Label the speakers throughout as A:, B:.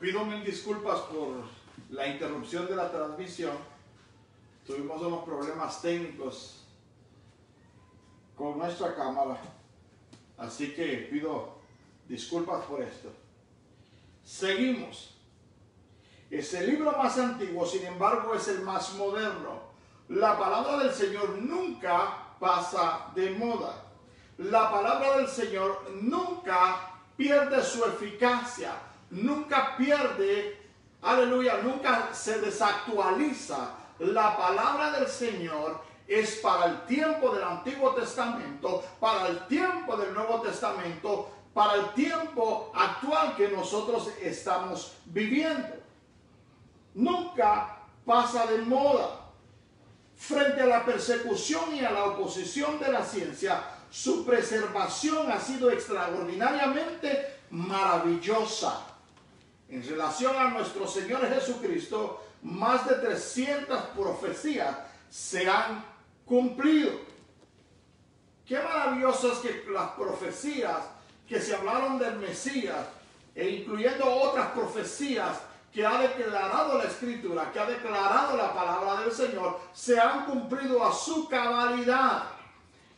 A: Pido mil disculpas por la interrupción de la transmisión. Tuvimos unos problemas técnicos con nuestra cámara, así que pido disculpas por esto. Seguimos. Es el libro más antiguo, sin embargo es el más moderno. La palabra del Señor nunca pasa de moda. La palabra del Señor nunca pierde su eficacia, nunca pierde, aleluya, nunca se desactualiza. La palabra del Señor es para el tiempo del Antiguo Testamento, para el tiempo del Nuevo Testamento, para el tiempo actual que nosotros estamos viviendo. Nunca pasa de moda. Frente a la persecución y a la oposición de la ciencia, su preservación ha sido extraordinariamente maravillosa. En relación a nuestro Señor Jesucristo, más de 300 profecías se han cumplido. Qué maravilloso es que las profecías que se hablaron del Mesías, e incluyendo otras profecías que ha declarado la Escritura, que ha declarado la palabra del Señor, se han cumplido a su cabalidad.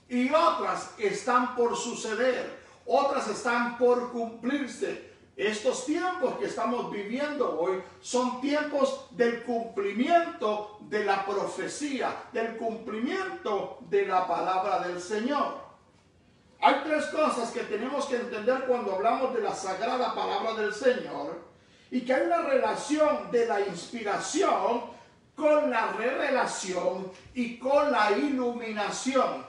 A: Y otras están por suceder, otras están por cumplirse. Estos tiempos que estamos viviendo hoy son tiempos del cumplimiento de la profecía, del cumplimiento de la palabra del Señor. Hay tres cosas que tenemos que entender cuando hablamos de la sagrada palabra del Señor, y que hay una relación de la inspiración con la revelación y con la iluminación.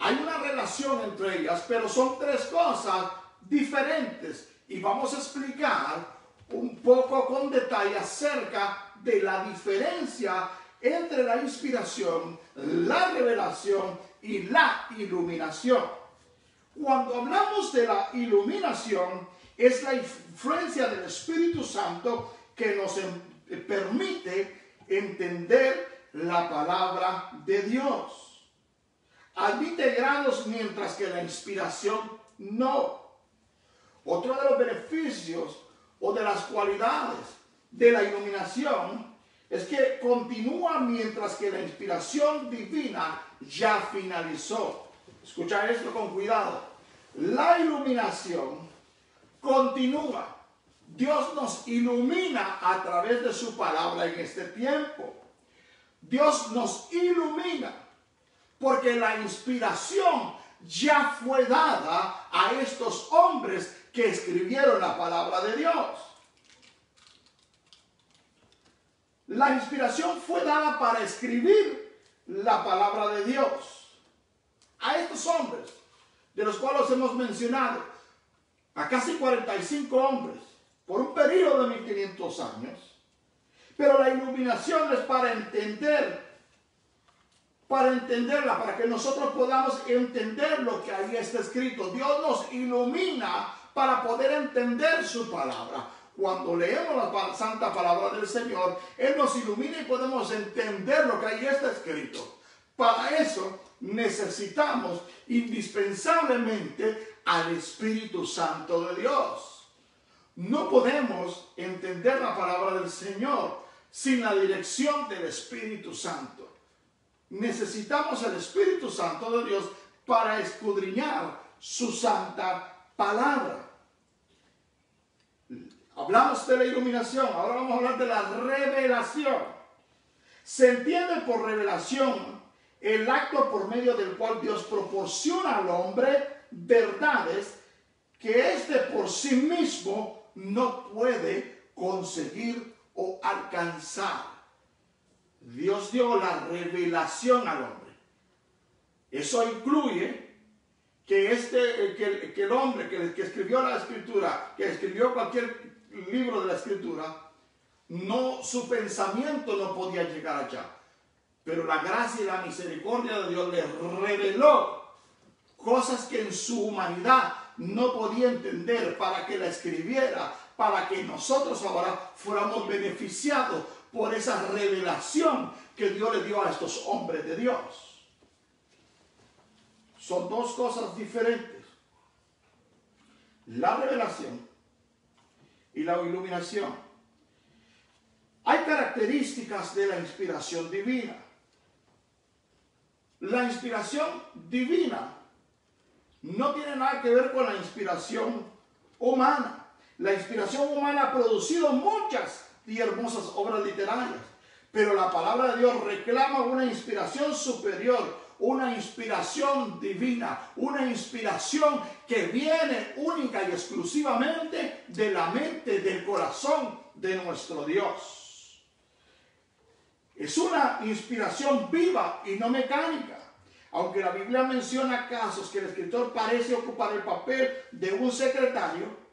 A: Hay una relación entre ellas, pero son tres cosas diferentes. Y vamos a explicar un poco con detalle acerca de la diferencia entre la inspiración, la revelación y la iluminación. Cuando hablamos de la iluminación, es la influencia del Espíritu Santo que nos permite entender la palabra de Dios. Admite grados mientras que la inspiración no. Otro de los beneficios o de las cualidades de la iluminación es que continúa mientras que la inspiración divina ya finalizó. Escucha esto con cuidado. La iluminación continúa. Dios nos ilumina a través de su palabra en este tiempo. Dios nos ilumina porque la inspiración ya fue dada a estos hombres que escribieron la palabra de Dios. La inspiración fue dada para escribir la palabra de Dios a estos hombres, de los cuales hemos mencionado, a casi 45 hombres, por un periodo de 1500 años. Pero la iluminación es para entenderla, para que nosotros podamos entender lo que ahí está escrito. Dios nos ilumina para poder entender su palabra. Cuando leemos la santa palabra del Señor, Él nos ilumina y podemos entender lo que ahí está escrito. Para eso necesitamos indispensablemente al Espíritu Santo de Dios. No podemos entender la palabra del Señor sin la dirección del Espíritu Santo. Necesitamos el Espíritu Santo de Dios para escudriñar su santa palabra. Hablamos de la iluminación, ahora vamos a hablar de la revelación. Se entiende por revelación el acto por medio del cual Dios proporciona al hombre verdades que éste por sí mismo no puede conseguir o alcanzar. Dios dio la revelación al hombre. Eso incluye que el hombre que escribió la Escritura, que escribió cualquier libro de la Escritura, su pensamiento no podía llegar allá. Pero la gracia y la misericordia de Dios le reveló cosas que en su humanidad no podía entender para que la escribiera, para que nosotros ahora fuéramos beneficiados por esa revelación que Dios le dio a estos hombres de Dios. Son dos cosas diferentes. La revelación y la iluminación. Hay características de la inspiración divina. La inspiración divina no tiene nada que ver con la inspiración humana. La inspiración humana ha producido muchas y hermosas obras literarias, pero la palabra de Dios reclama una inspiración superior, una inspiración divina, una inspiración que viene única y exclusivamente de la mente, del corazón de nuestro Dios. Es una inspiración viva y no mecánica. Aunque la Biblia menciona casos que el escritor parece ocupar el papel de un secretario,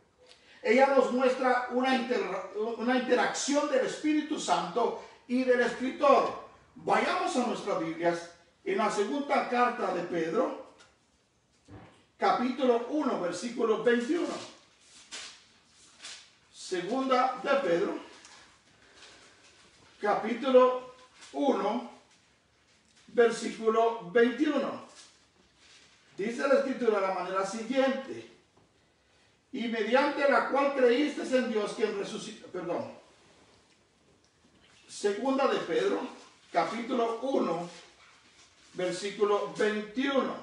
A: ella nos muestra una interacción del Espíritu Santo y del escritor. Vayamos a nuestras Biblias en la segunda carta de Pedro, capítulo 1, versículo 21. Segunda de Pedro, capítulo 1, versículo 21. Dice la escritura de la manera siguiente: y mediante la cual creísteis en Dios, quien resucitó. Segunda de Pedro, capítulo 1, versículo 21.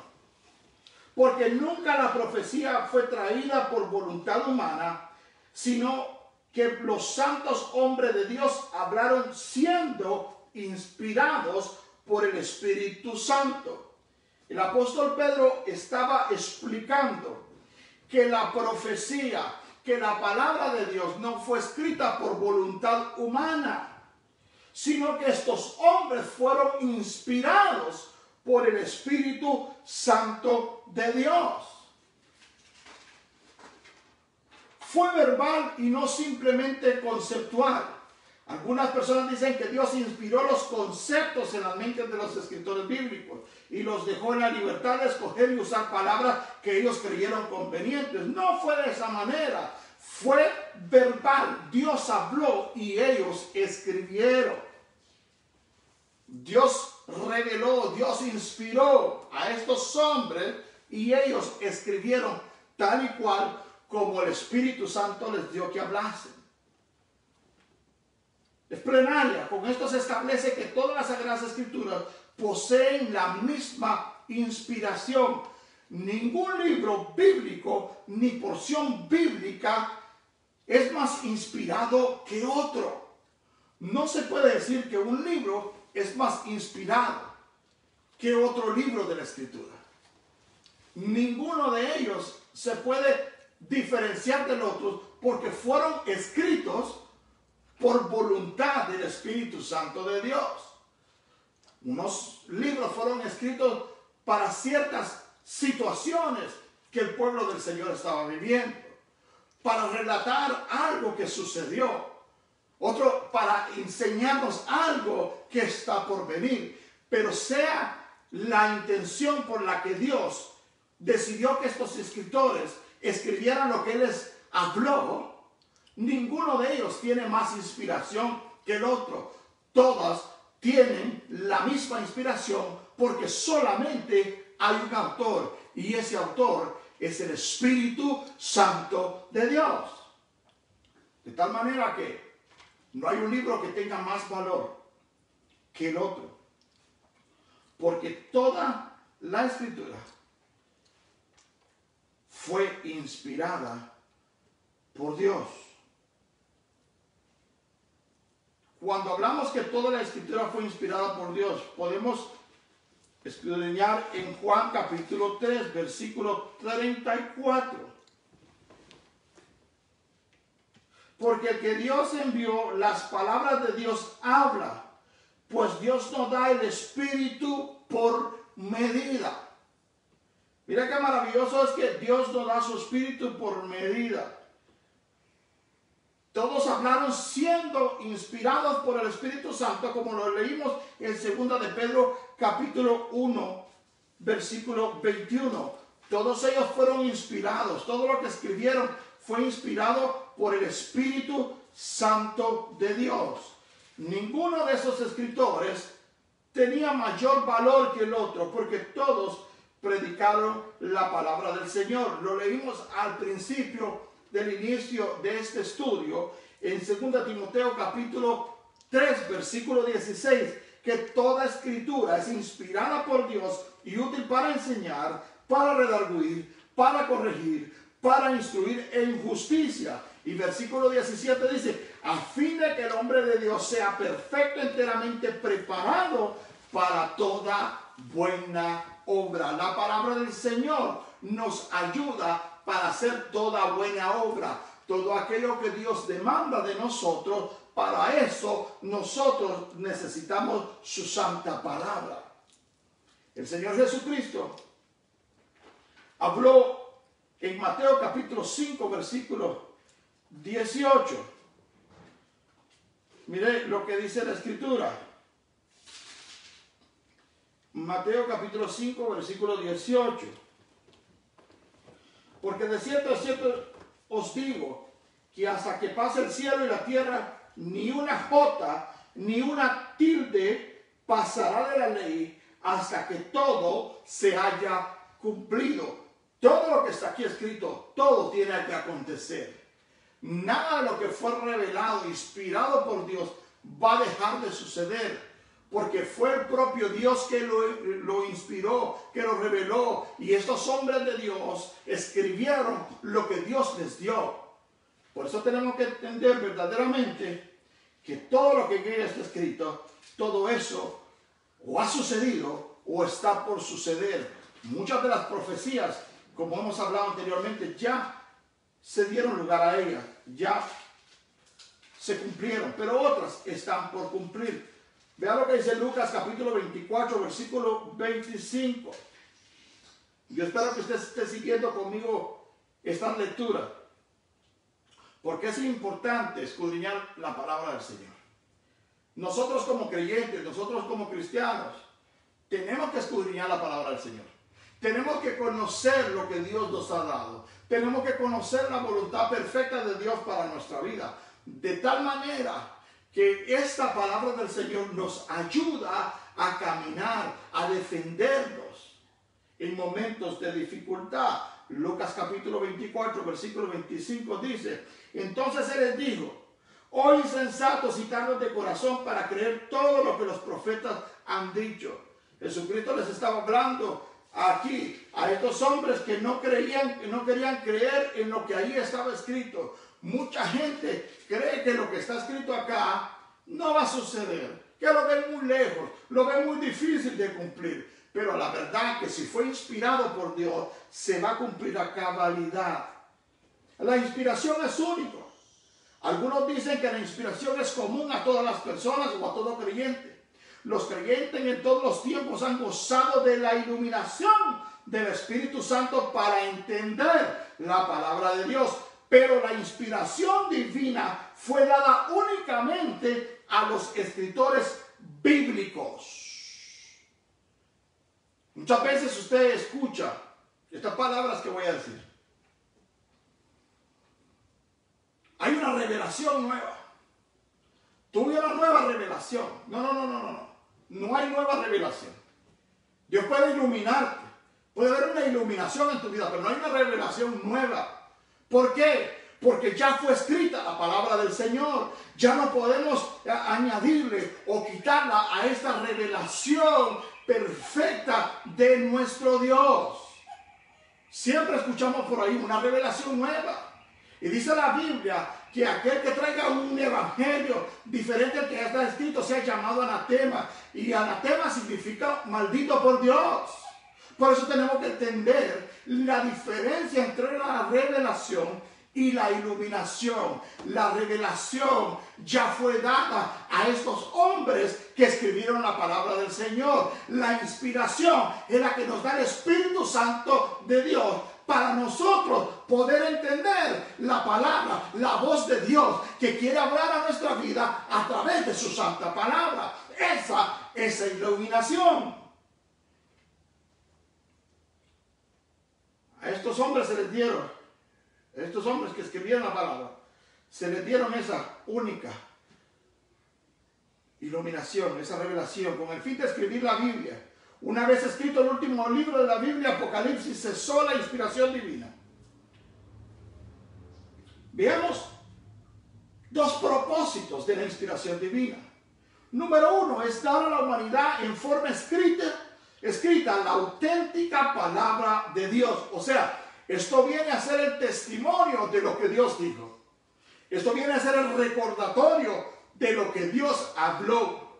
A: Porque nunca la profecía fue traída por voluntad humana, sino que los santos hombres de Dios hablaron siendo inspirados por el Espíritu Santo. El apóstol Pedro estaba explicando que la profecía, que la palabra de Dios no fue escrita por voluntad humana, sino que estos hombres fueron inspirados por el Espíritu Santo de Dios. Fue verbal y no simplemente conceptual. Algunas personas dicen que Dios inspiró los conceptos en las mentes de los escritores bíblicos y los dejó en la libertad de escoger y usar palabras que ellos creyeron convenientes. No fue de esa manera. Fue verbal. Dios habló y ellos escribieron. Dios reveló, Dios inspiró a estos hombres y ellos escribieron tal y cual como el Espíritu Santo les dio que hablasen. Es plenaria. Con esto se establece que todas las Sagradas Escrituras poseen la misma inspiración. Ningún libro bíblico ni porción bíblica es más inspirado que otro. No se puede decir que un libro es más inspirado que otro libro de la Escritura. Ninguno de ellos se puede diferenciar del otro porque fueron escritos por voluntad del Espíritu Santo de Dios. Unos libros fueron escritos para ciertas situaciones que el pueblo del Señor estaba viviendo, para relatar algo que sucedió, otro para enseñarnos algo que está por venir. Pero sea la intención por la que Dios decidió que estos escritores escribieran lo que Él les habló, ninguno de ellos tiene más inspiración que el otro. Todas tienen la misma inspiración porque solamente hay un autor y ese autor es el Espíritu Santo de Dios. De tal manera que no hay un libro que tenga más valor que el otro, porque toda la Escritura fue inspirada por Dios. Cuando hablamos que toda la Escritura fue inspirada por Dios, podemos escudriñar en Juan capítulo 3, versículo 34. Porque el que Dios envió, las palabras de Dios habla, pues Dios nos da el Espíritu por medida. Mira qué maravilloso es que Dios nos da su Espíritu por medida. Todos hablaron siendo inspirados por el Espíritu Santo, como lo leímos en 2 de Pedro capítulo 1, versículo 21. Todos ellos fueron inspirados. Todo lo que escribieron fue inspirado por el Espíritu Santo de Dios. Ninguno de esos escritores tenía mayor valor que el otro, porque todos predicaron la palabra del Señor. Lo leímos al principio del inicio de este estudio en 2 Timoteo capítulo 3, versículo 16, que toda escritura es inspirada por Dios y útil para enseñar, para redarguir, para corregir, para instruir en justicia. Y versículo 17 dice, a fin de que el hombre de Dios sea perfecto, enteramente preparado para toda buena obra. La palabra del Señor nos ayuda para hacer toda buena obra. Todo aquello que Dios demanda de nosotros, para eso nosotros necesitamos su santa palabra. El Señor Jesucristo habló en Mateo capítulo 5, versículo 18. Mire lo que dice la Escritura. Mateo capítulo 5, versículo 18. Porque de cierto os digo que hasta que pase el cielo y la tierra, ni una jota, ni una tilde pasará de la ley hasta que todo se haya cumplido. Todo lo que está aquí escrito, todo tiene que acontecer. Nada de lo que fue revelado, inspirado por Dios, va a dejar de suceder. Porque fue el propio Dios que lo inspiró, que lo reveló. Y estos hombres de Dios escribieron lo que Dios les dio. Por eso tenemos que entender verdaderamente que todo lo que aquí está escrito, todo eso o ha sucedido o está por suceder. Muchas de las profecías, como hemos hablado anteriormente, ya se dieron lugar a ellas, ya se cumplieron, pero otras están por cumplir. Vea lo que dice Lucas capítulo 24, versículo 25. Yo espero que usted esté siguiendo conmigo esta lectura, porque es importante escudriñar la palabra del Señor. Nosotros como creyentes, nosotros como cristianos, tenemos que escudriñar la palabra del Señor. Tenemos que conocer lo que Dios nos ha dado. Tenemos que conocer la voluntad perfecta de Dios para nuestra vida. De tal manera que esta palabra del Señor nos ayuda a caminar, a defendernos en momentos de dificultad. Lucas capítulo 24, versículo 25 dice, entonces Él les dijo, oh insensatos y tardos de corazón para creer todo lo que los profetas han dicho. Jesucristo les estaba hablando aquí a estos hombres que no querían creer en lo que ahí estaba escrito. Mucha gente cree que lo que está escrito acá no va a suceder, que lo ven muy lejos, lo ven muy difícil de cumplir. Pero la verdad que si fue inspirado por Dios, se va a cumplir a cabalidad. La inspiración es única. Algunos dicen que la inspiración es común a todas las personas o a todo creyente. Los creyentes en todos los tiempos han gozado de la iluminación del Espíritu Santo para entender la palabra de Dios. Pero la inspiración divina fue dada únicamente a los escritores bíblicos. Muchas veces usted escucha estas palabras que voy a decir. Hay una revelación nueva. Tuve una nueva revelación. No. No hay nueva revelación. Dios puede iluminarte. Puede haber una iluminación en tu vida, pero no hay una revelación nueva. ¿Por qué? Porque ya fue escrita la palabra del Señor. Ya no podemos añadirle o quitarla a esta revelación perfecta de nuestro Dios. Siempre escuchamos por ahí una revelación nueva. Y dice la Biblia que aquel que traiga un evangelio diferente al que ya está escrito sea llamado anatema. Y anatema significa maldito por Dios. Por eso tenemos que entender la diferencia entre la revelación y la iluminación. La revelación ya fue dada a estos hombres que escribieron la palabra del Señor. La inspiración es la que nos da el Espíritu Santo de Dios para nosotros poder entender la palabra, la voz de Dios que quiere hablar a nuestra vida a través de su santa palabra. Esa es la iluminación. A estos hombres se les dieron, estos hombres que escribieron la palabra, se les dieron esa única iluminación, esa revelación, con el fin de escribir la Biblia. Una vez escrito el último libro de la Biblia, Apocalipsis, cesó la inspiración divina. Veamos dos propósitos de la inspiración divina. Número uno es dar a la humanidad en forma escrita la auténtica palabra de Dios. O sea, esto viene a ser el testimonio de lo que Dios dijo. Esto viene a ser el recordatorio de lo que Dios habló,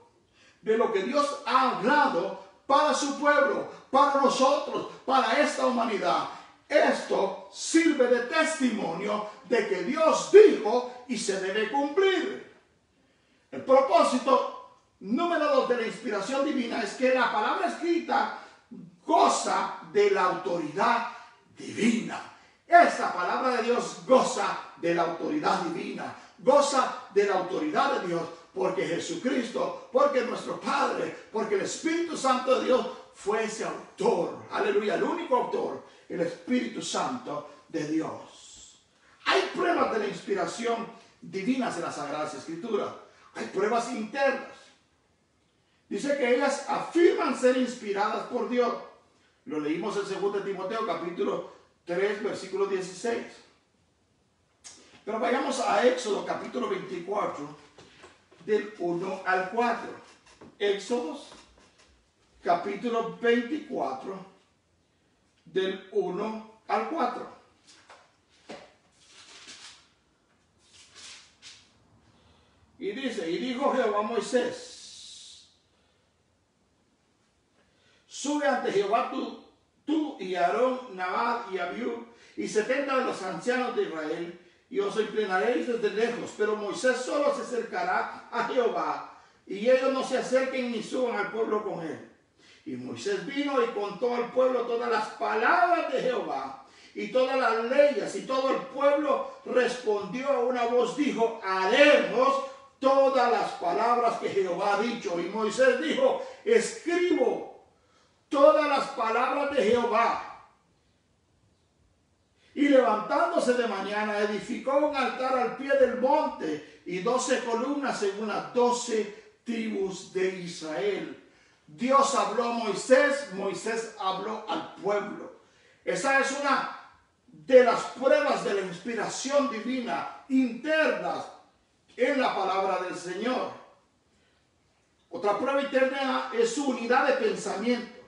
A: de lo que Dios ha hablado para su pueblo, para nosotros, para esta humanidad. Esto sirve de testimonio de que Dios dijo y se debe cumplir. El propósito número 2 de la inspiración divina es que la palabra escrita goza de la autoridad divina. Esta palabra de Dios goza de la autoridad divina, goza de la autoridad de Dios, porque Jesucristo, porque nuestro Padre, porque el Espíritu Santo de Dios fue ese autor. Aleluya, el único autor, el Espíritu Santo de Dios. Hay pruebas de la inspiración divina en las Sagradas Escrituras. Hay pruebas internas. Dice que ellas afirman ser inspiradas por Dios. Lo leímos en 2 Timoteo capítulo 3, versículo 16. Pero vayamos a Éxodo capítulo 24, del 1 al 4. Éxodo capítulo 24, del 1 al 4. Y dice, y dijo Jehová a Moisés, sube ante Jehová tú y Aarón, Nadab y Abiú, y 70 de los ancianos de Israel, y os inclinaréis desde lejos. Pero Moisés solo se acercará a Jehová, y ellos no se acerquen ni suban al pueblo con él. Y Moisés vino y contó al pueblo todas las palabras de Jehová, y todas las leyes, y todo el pueblo respondió a una voz, dijo, haremos todas las palabras que Jehová ha dicho. Y Moisés dijo, escribo todas las palabras de Jehová. Y levantándose de mañana, edificó un altar al pie del monte y 12 columnas según las 12 tribus de Israel. Dios habló a Moisés, Moisés habló al pueblo. Esa es una de las pruebas de la inspiración divina internas en la palabra del Señor. Otra prueba interna es su unidad de pensamiento.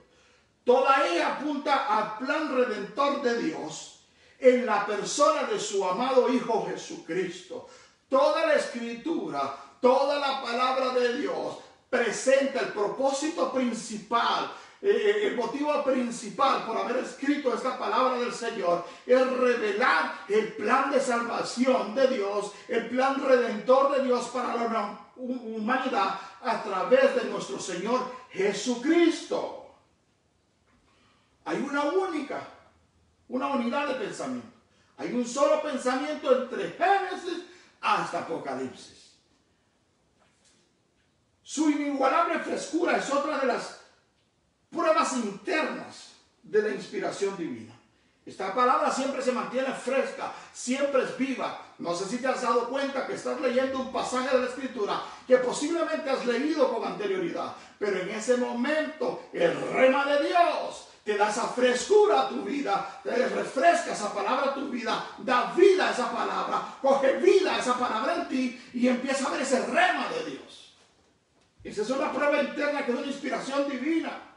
A: Toda ella apunta al plan redentor de Dios en la persona de su amado Hijo Jesucristo. Toda la Escritura, toda la palabra de Dios presenta el propósito principal, el motivo principal por haber escrito esta palabra del Señor es revelar el plan de salvación de Dios, el plan redentor de Dios para la humanidad a través de nuestro Señor Jesucristo. Hay una unidad de pensamiento. Hay un solo pensamiento entre Génesis hasta Apocalipsis. Su inigualable frescura es otra de las pruebas internas de la inspiración divina. Esta palabra siempre se mantiene fresca, siempre es viva. No sé si te has dado cuenta que estás leyendo un pasaje de la Escritura que posiblemente has leído con anterioridad, pero en ese momento el rema de Dios te da esa frescura a tu vida, te refresca esa palabra a tu vida, da vida a esa palabra, coge vida a esa palabra en ti y empieza a ver ese rema de Dios. Esa es una prueba interna que es una inspiración divina.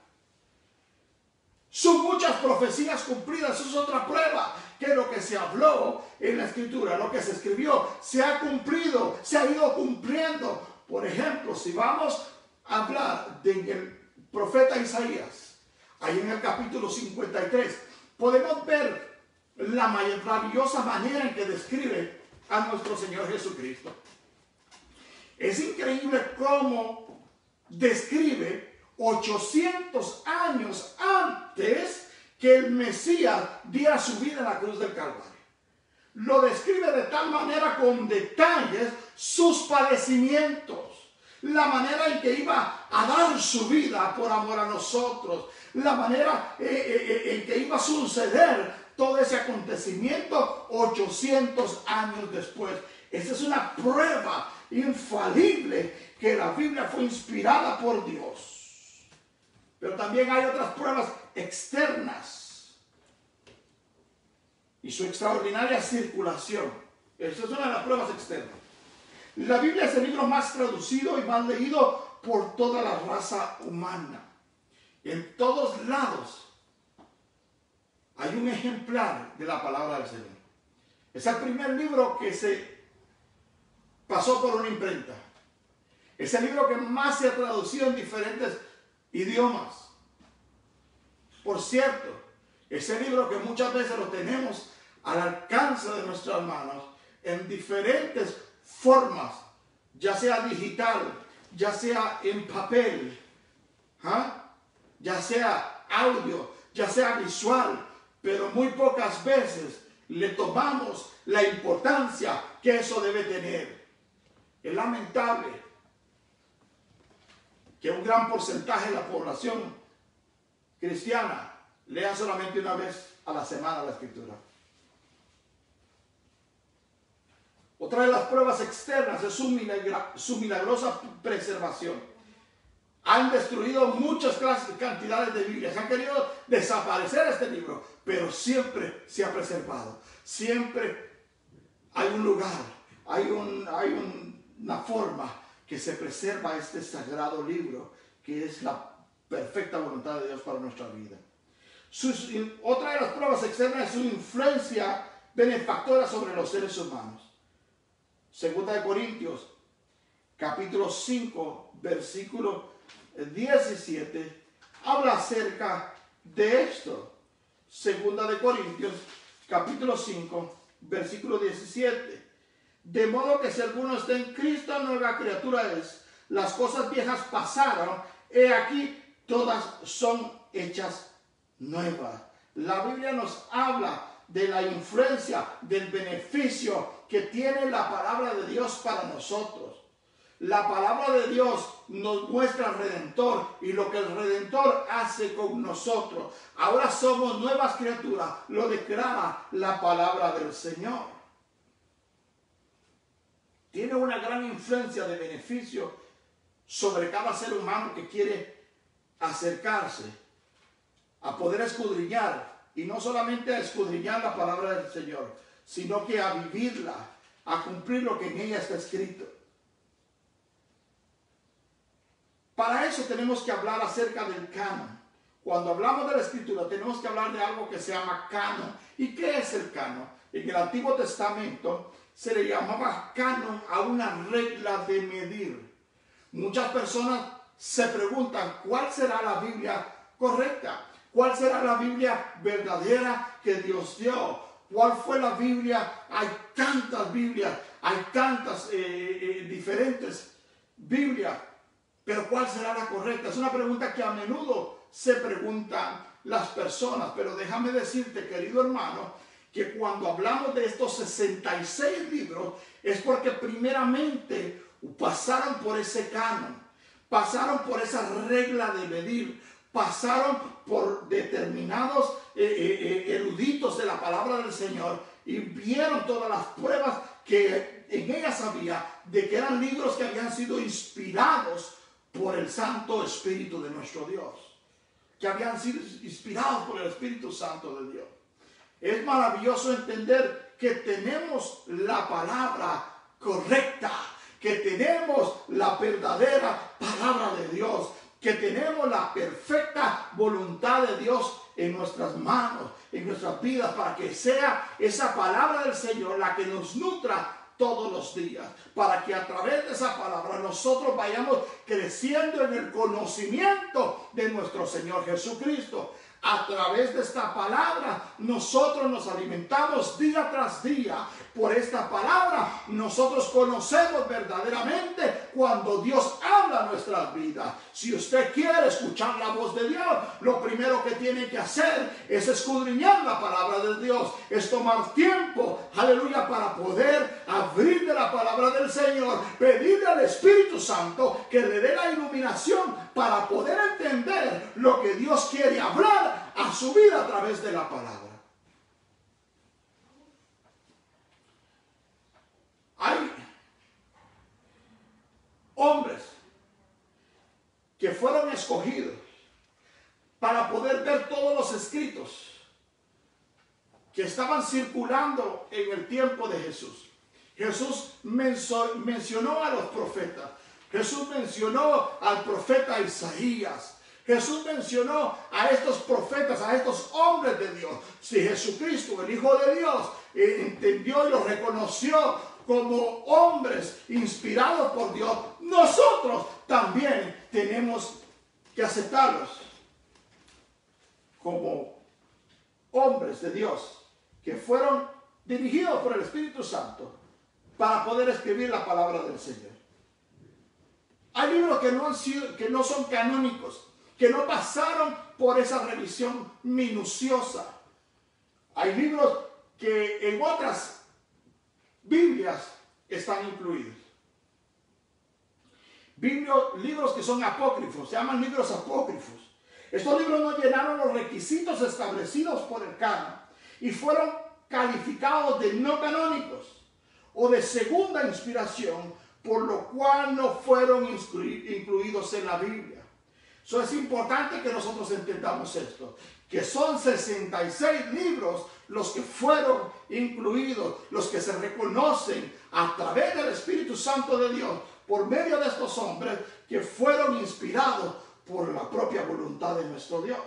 A: Son muchas profecías cumplidas, eso es otra prueba, que lo que se habló en la Escritura, lo que se escribió, se ha cumplido, se ha ido cumpliendo. Por ejemplo, si vamos a hablar del profeta Isaías, ahí en el capítulo 53, podemos ver la maravillosa manera en que describe a nuestro Señor Jesucristo. Es increíble cómo describe 800 años antes que el Mesías diera su vida en la cruz del Calvario. Lo describe de tal manera con detalles sus padecimientos, la manera en que iba a dar su vida por amor a nosotros, la manera en que iba a suceder todo ese acontecimiento 800 años después. Esa es una prueba infalible que la Biblia fue inspirada por Dios. Pero también hay otras pruebas externas y su extraordinaria circulación. Esa es una de las pruebas externas. La Biblia es el libro más traducido y más leído por toda la raza humana. En todos lados hay un ejemplar de la palabra del Señor. Es el primer libro que se pasó por una imprenta. Es el libro que más se ha traducido en diferentes idiomas. Por cierto, es el libro que muchas veces lo tenemos al alcance de nuestras manos en diferentes formas, ya sea digital, ya sea en papel, ya sea audio, ya sea visual, pero muy pocas veces le tomamos la importancia que eso debe tener. Es lamentable que un gran porcentaje de la población cristiana lea solamente una vez a la semana la Escritura. Otra de las pruebas externas es su milagrosa preservación. Han destruido muchas cantidades de Biblias, han querido desaparecer este libro, pero siempre se ha preservado. Siempre hay un lugar, hay una forma que se preserva este sagrado libro, que es la perfecta voluntad de Dios para nuestra vida. Otra de las pruebas externas es su influencia benefactora sobre los seres humanos. Segunda de Corintios, capítulo 5, versículo 17, habla acerca de esto. Segunda de Corintios, capítulo 5, versículo 17. De modo que si alguno está en Cristo, nueva criatura es. Las cosas viejas pasaron, he aquí, todas son hechas nuevas. La Biblia nos habla de la influencia, del beneficio que tiene la palabra de Dios para nosotros. La palabra de Dios nos muestra al Redentor y lo que el Redentor hace con nosotros. Ahora somos nuevas criaturas, lo declara la palabra del Señor. Tiene una gran influencia de beneficio sobre cada ser humano que quiere acercarse a poder escudriñar, y no solamente a escudriñar la palabra del Señor, sino que a vivirla, a cumplir lo que en ella está escrito. Para eso tenemos que hablar acerca del canon. Cuando hablamos de la Escritura tenemos que hablar de algo que se llama canon. ¿Y qué es el canon? En el Antiguo Testamento se le llamaba canon a una regla de medir. Muchas personas se preguntan, ¿cuál será la Biblia correcta? ¿Cuál será la Biblia verdadera que Dios dio? ¿Cuál fue la Biblia? Hay tantas Biblias, hay tantas diferentes Biblias, pero ¿cuál será la correcta? Es una pregunta que a menudo se preguntan las personas, pero déjame decirte, querido hermano, que cuando hablamos de estos 66 libros, es porque primeramente pasaron por ese canon, pasaron por esa regla de medir, pasaron por determinados eruditos de la palabra del Señor y vieron todas las pruebas que en ellas había de que eran libros que habían sido inspirados por el Santo Espíritu de nuestro Dios, que habían sido inspirados por el Espíritu Santo de Dios. Es maravilloso entender que tenemos la palabra correcta, que tenemos la verdadera palabra de Dios, que tenemos la perfecta voluntad de Dios en nuestras manos, en nuestras vidas, para que sea esa palabra del Señor la que nos nutra todos los días, para que a través de esa palabra nosotros vayamos creciendo en el conocimiento de nuestro Señor Jesucristo. A través de esta palabra nosotros nos alimentamos día tras día. Por esta palabra nosotros conocemos verdaderamente cuando Dios habla a nuestras vidas. Si usted quiere escuchar la voz de Dios, lo primero que tiene que hacer es escudriñar la palabra de Dios, es tomar tiempo, aleluya, para poder abrir de la palabra del Señor, pedirle al Espíritu Santo que le dé la iluminación para poder entender lo que Dios quiere hablar a su vida a través de la palabra. Hay hombres que fueron escogidos para poder ver todos los escritos que estaban circulando en el tiempo de Jesús. Jesús mencionó a los profetas. Jesús mencionó al profeta Isaías. Jesús mencionó a estos profetas, a estos hombres de Dios. Si Jesucristo, el Hijo de Dios, entendió y los reconoció como hombres inspirados por Dios, nosotros también tenemos que aceptarlos como hombres de Dios que fueron dirigidos por el Espíritu Santo para poder escribir la palabra del Señor. Hay libros que no son canónicos, que no pasaron por esa revisión minuciosa. Hay libros que en otras Biblias están incluidos. Libros que son apócrifos, se llaman libros apócrifos. Estos libros no llenaron los requisitos establecidos por el canon y fueron calificados de no canónicos o de segunda inspiración, por lo cual no fueron incluidos en la Biblia. Eso es importante que nosotros entendamos esto, que son 66 libros los que fueron incluidos, los que se reconocen a través del Espíritu Santo de Dios, por medio de estos hombres que fueron inspirados por la propia voluntad de nuestro Dios.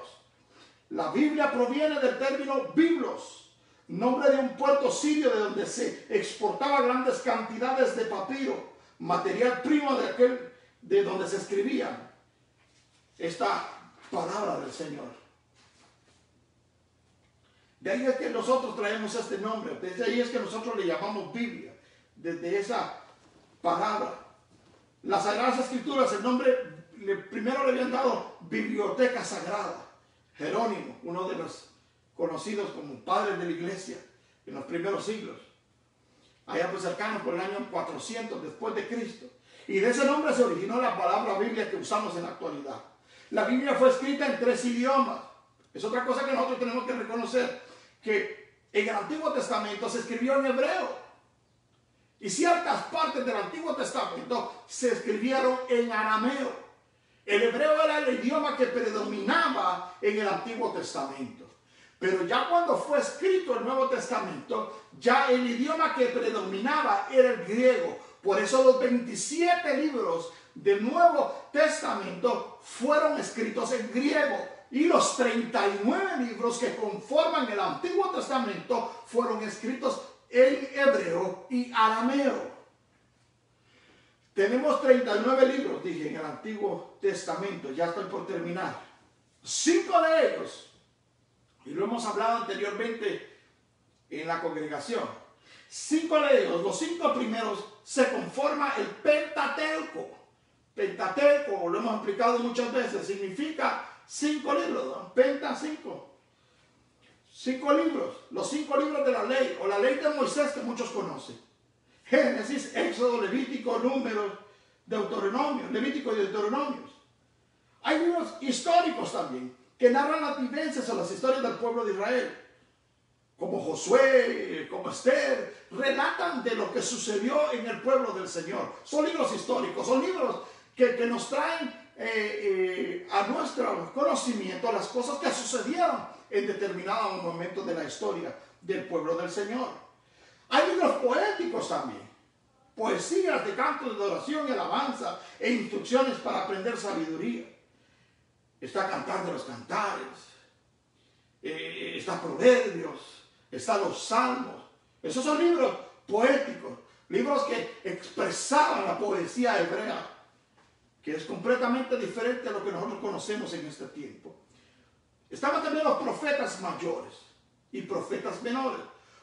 A: La Biblia proviene del término biblos, nombre de un puerto sirio de donde se exportaba grandes cantidades de papiro, material primo de donde se escribía esta palabra del Señor. De ahí es que nosotros traemos este nombre, desde ahí es que nosotros le llamamos Biblia, desde esa palabra. Las Sagradas Escrituras, el nombre primero le habían dado Biblioteca Sagrada. Jerónimo, uno de los conocidos como padres de la iglesia en los primeros siglos, allá pues cercanos por el año 400 después de Cristo. Y de ese nombre se originó la palabra Biblia que usamos en la actualidad. La Biblia fue escrita en 3 idiomas. Es otra cosa que nosotros tenemos que reconocer, que en el Antiguo Testamento se escribió en hebreo. Y ciertas partes del Antiguo Testamento se escribieron en arameo. El hebreo era el idioma que predominaba en el Antiguo Testamento. Pero ya cuando fue escrito el Nuevo Testamento, ya el idioma que predominaba era el griego. Por eso los 27 libros del Nuevo Testamento fueron escritos en griego. Y los 39 libros que conforman el Antiguo Testamento fueron escritos en hebreo y arameo. Tenemos 39 libros, dije, en el Antiguo Testamento. Ya estoy por terminar. 5 de ellos, y lo hemos hablado anteriormente en la congregación, 5 de ellos, los 5 primeros, se conforma el Pentateuco. Pentateuco, lo hemos explicado muchas veces, significa 5 libros, ¿no? Penta 5. 5 libros, los 5 libros de la ley, o la ley de Moisés que muchos conocen. Génesis, Éxodo, Levítico, Números, Deuteronomio, Levítico y Deuteronomios. Hay libros históricos también, que narran las vivencias o las historias del pueblo de Israel. Como Josué, como Esther, relatan de lo que sucedió en el pueblo del Señor. Son libros históricos, son libros que nos traen a nuestro conocimiento las cosas que sucedieron en determinado momento de la historia del pueblo del Señor. Hay libros poéticos también, poesías de cantos de oración y alabanza e instrucciones para aprender sabiduría. Está Cantar de los Cantares, está Proverbios, están los Salmos. Esos son libros poéticos, libros que expresaban la poesía hebrea, que es completamente diferente a lo que nosotros conocemos en este tiempo. Estaban también los profetas mayores y profetas menores.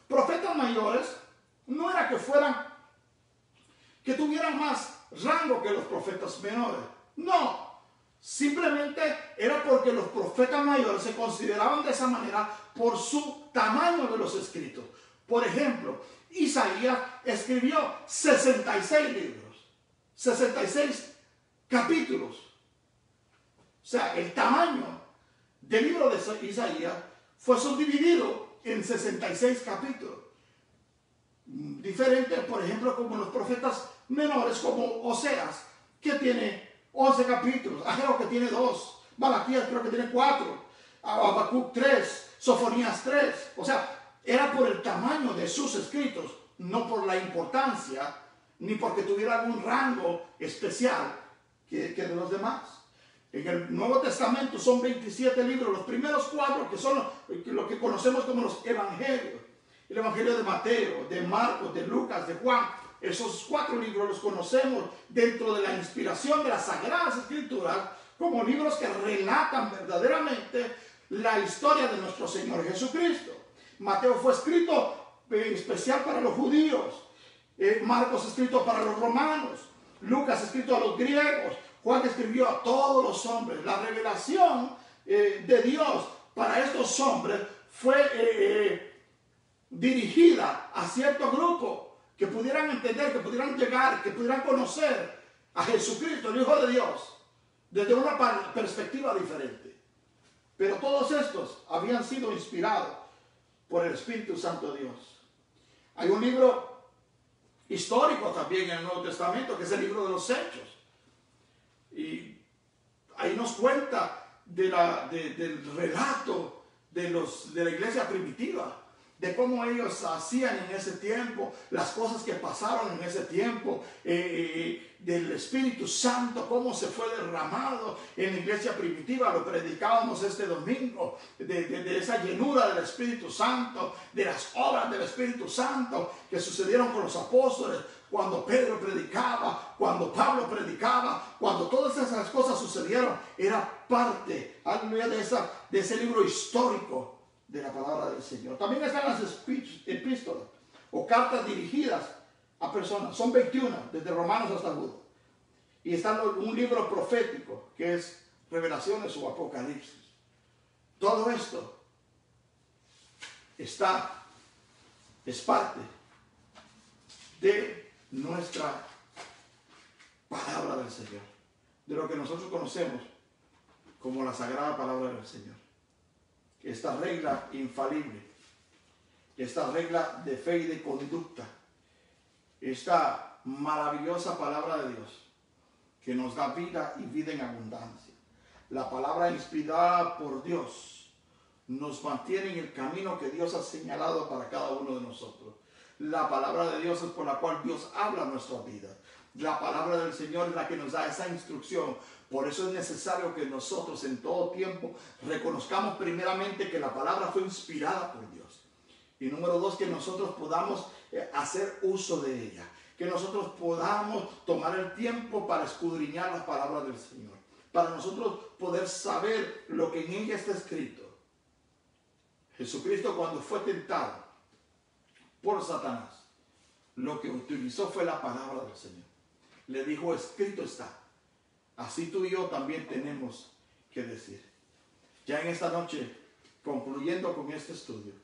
A: Profetas mayores no era que tuvieran más rango que los profetas menores. No, simplemente era porque los profetas mayores se consideraban de esa manera por su tamaño de los escritos. Por ejemplo, Isaías escribió 66 libros, 66 capítulos. O sea, el tamaño del libro de Isaías fue subdividido en 66 capítulos. Diferente, por ejemplo, como los profetas menores, como Oseas, que tiene 11 capítulos, Ageo, que tiene 2, Malaquías creo que tiene 4, Habacuc 3, Sofonías 3. O sea, era por el tamaño de sus escritos, no por la importancia, ni porque tuviera algún rango especial que de los demás. En el Nuevo Testamento son 27 libros, los primeros 4 que son lo que conocemos como los evangelios. El evangelio de Mateo, de Marcos, de Lucas, de Juan. Esos 4 libros los conocemos dentro de la inspiración de las Sagradas Escrituras como libros que relatan verdaderamente la historia de nuestro Señor Jesucristo. Mateo fue escrito en especial para los judíos, Marcos escrito para los romanos, Lucas escrito a los griegos, Juan escribió a todos los hombres. La revelación de Dios para estos hombres fue dirigida a cierto grupo que pudieran entender, que pudieran llegar, que pudieran conocer a Jesucristo, el Hijo de Dios, desde una perspectiva diferente. Pero todos estos habían sido inspirados por el Espíritu Santo de Dios. Hay un libro histórico también en el Nuevo Testamento, que es el libro de los Hechos. Y ahí nos cuenta del relato de la iglesia primitiva, de cómo ellos hacían en ese tiempo, las cosas que pasaron en ese tiempo, del Espíritu Santo, cómo se fue derramado en la iglesia primitiva. Lo predicábamos este domingo, de esa llenura del Espíritu Santo, de las obras del Espíritu Santo que sucedieron con los apóstoles, cuando Pedro predicaba, cuando Pablo predicaba, cuando todas esas cosas sucedieron. Era parte, aleluya, de ese libro histórico de la palabra del Señor. También están las epístolas o cartas dirigidas a personas. Son 21, desde Romanos hasta Judas. Y está un libro profético que es Revelaciones o Apocalipsis. Todo esto es parte de nuestra palabra del Señor, de lo que nosotros conocemos como la sagrada palabra del Señor. Esta regla infalible, esta regla de fe y de conducta, esta maravillosa palabra de Dios que nos da vida y vida en abundancia. La palabra inspirada por Dios nos mantiene en el camino que Dios ha señalado para cada uno de nosotros. La palabra de Dios es por la cual Dios habla en nuestra vida. La palabra del Señor es la que nos da esa instrucción. Por eso es necesario que nosotros en todo tiempo reconozcamos primeramente que la palabra fue inspirada por Dios. Y número 2, que nosotros podamos hacer uso de ella. Que nosotros podamos tomar el tiempo para escudriñar las palabras del Señor. Para nosotros poder saber lo que en ella está escrito. Jesucristo, cuando fue tentado por Satanás, lo que utilizó fue la palabra del Señor. Le dijo, escrito está. Así tú y yo también tenemos que decir. Ya en esta noche, concluyendo con este estudio,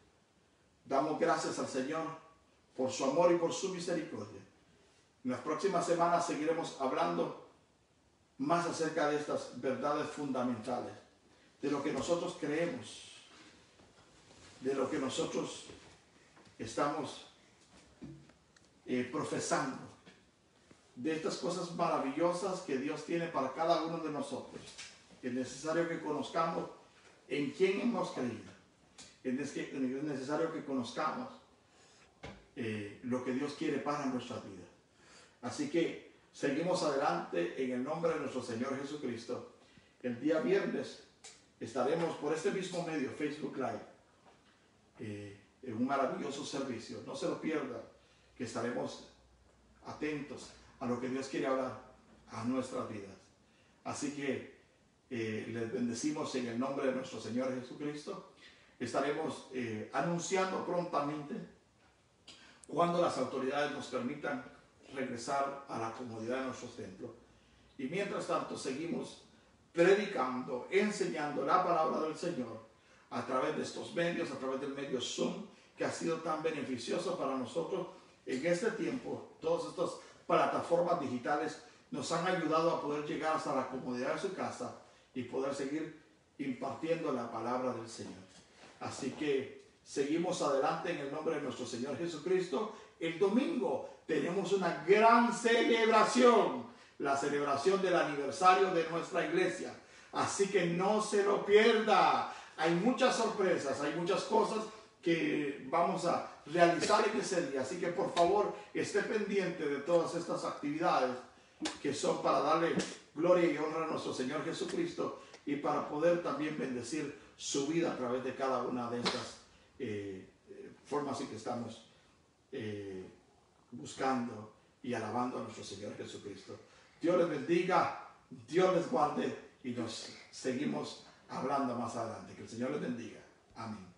A: damos gracias al Señor por su amor y por su misericordia. En las próximas semanas seguiremos hablando más acerca de estas verdades fundamentales, de lo que nosotros creemos, de lo que nosotros estamos profesando, de estas cosas maravillosas que Dios tiene para cada uno de nosotros. Es necesario que conozcamos en quién hemos creído. Es necesario que conozcamos lo que Dios quiere para nuestra vida. Así que seguimos adelante en el nombre de nuestro Señor Jesucristo. El día viernes estaremos por este mismo medio, Facebook Live, en un maravilloso servicio. No se lo pierdan, que estaremos atentos a lo que Dios quiere hablar a nuestras vidas. Así que les bendecimos en el nombre de nuestro Señor Jesucristo. Estaremos anunciando prontamente cuando las autoridades nos permitan regresar a la comodidad de nuestros templos. Y mientras tanto seguimos predicando, enseñando la palabra del Señor a través de estos medios, a través del medio Zoom, que ha sido tan beneficioso para nosotros en este tiempo. Todas estas plataformas digitales nos han ayudado a poder llegar hasta la comodidad de su casa y poder seguir impartiendo la palabra del Señor. Así que seguimos adelante en el nombre de nuestro Señor Jesucristo. El domingo tenemos una gran celebración, la celebración del aniversario de nuestra iglesia. Así que no se lo pierda. Hay muchas sorpresas, hay muchas cosas que vamos a realizar en ese día. Así que por favor esté pendiente de todas estas actividades que son para darle gloria y honra a nuestro Señor Jesucristo y para poder también bendecir su vida a través de cada una de estas formas en que estamos buscando y alabando a nuestro Señor Jesucristo. Dios les bendiga, Dios les guarde y nos seguimos hablando más adelante. Que el Señor les bendiga. Amén.